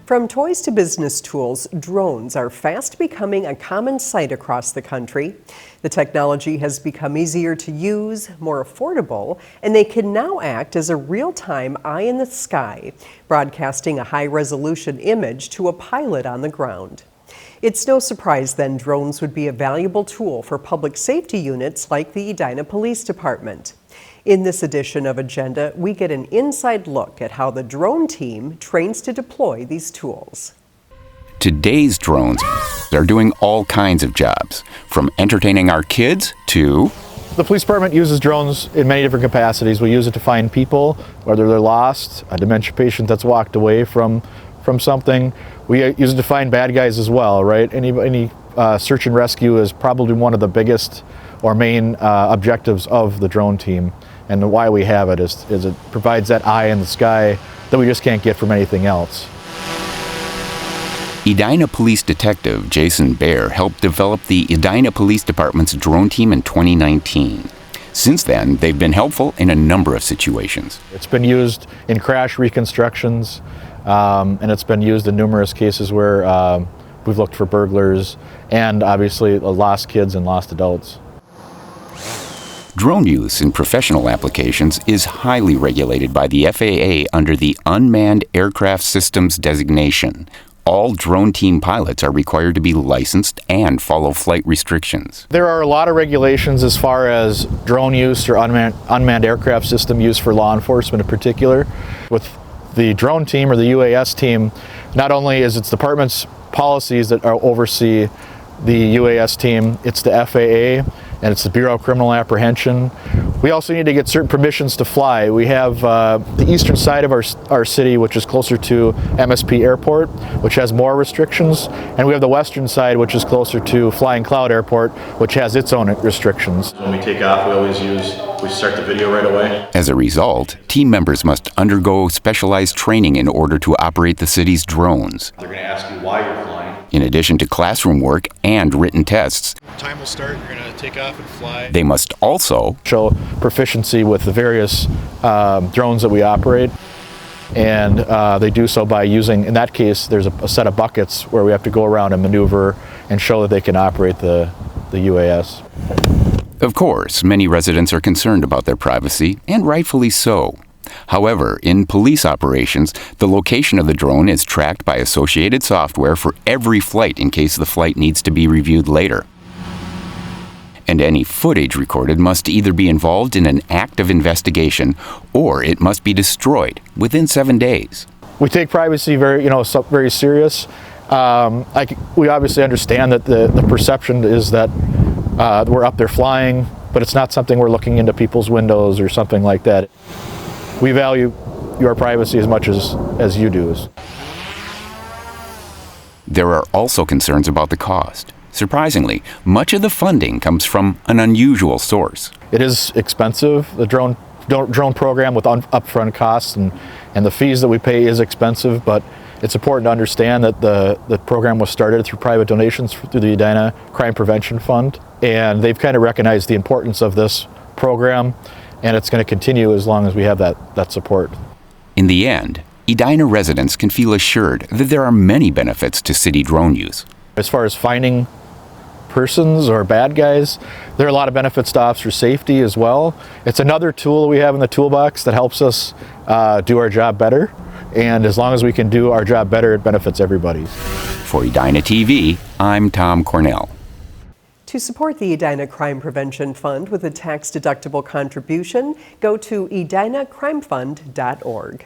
From toys to business tools, drones are fast becoming a common sight across the country. The technology has become easier to use, more affordable, and they can now act as a real-time eye in the sky, broadcasting a high-resolution image to a pilot on the ground. It's no surprise then drones would be a valuable tool for public safety units like the Edina Police Department. In this edition of Agenda, we get an inside look at how the drone team trains to deploy these tools. Today's drones are doing all kinds of jobs, from entertaining our kids to... The police department uses drones in many different capacities. We use it to find people, whether they're lost, a dementia patient that's walked away from something. We use it to find bad guys as well, right? Any search and rescue is probably one of the biggest or main objectives of the drone team. And why we have it is it provides that eye in the sky that we just can't get from anything else. Edina Police Detective Jason Baer helped develop the Edina Police Department's drone team in 2019. Since then, they've been helpful in a number of situations. It's been used in crash reconstructions, and it's been used in numerous cases where we've looked for burglars and obviously lost kids and lost adults. Drone use in professional applications is highly regulated by the FAA under the Unmanned Aircraft Systems designation. All drone team pilots are required to be licensed and follow flight restrictions. There are a lot of regulations as far as drone use or unmanned aircraft system use for law enforcement in particular. With the drone team or the UAS team, not only is it the department's policies that oversee the UAS team, it's the FAA and it's the Bureau of Criminal Apprehension. We also need to get certain permissions to fly. We have the eastern side of our city, which is closer to MSP Airport, which has more restrictions, and we have the western side, which is closer to Flying Cloud Airport, which has its own restrictions. When we take off, we start the video right away. As a result, team members must undergo specialized training in order to operate the city's drones. They're going to ask you why you're flying. In addition to classroom work and written tests, time will start, you're going to take off and fly. They must also show proficiency with the various drones that we operate, and they do so by using, in that case, there's a set of buckets where we have to go around and maneuver and show that they can operate the UAS. Of course, many residents are concerned about their privacy, and rightfully so. However, in police operations, the location of the drone is tracked by associated software for every flight in case the flight needs to be reviewed later. And any footage recorded must either be involved in an active investigation or it must be destroyed within 7 days. We take privacy very serious. We obviously understand that the perception is that we're up there flying, but it's not something we're looking into people's windows or something like that. We value your privacy as much as you do. There are also concerns about the cost. Surprisingly, much of the funding comes from an unusual source. It is expensive. The drone program with upfront costs and the fees that we pay is expensive, but it's important to understand that the program was started through private donations through the Edina Crime Prevention Fund, and they've kind of recognized the importance of this program, and it's going to continue as long as we have that support. In the end, Edina residents can feel assured that there are many benefits to city drone use. As far as finding persons or bad guys, there are a lot of benefits to officer safety as well. It's another tool we have in the toolbox that helps us do our job better, and as long as we can do our job better, it benefits everybody. For Edina TV, I'm Tom Cornell. To support the Edina Crime Prevention Fund with a tax-deductible contribution, go to edinacrimefund.org.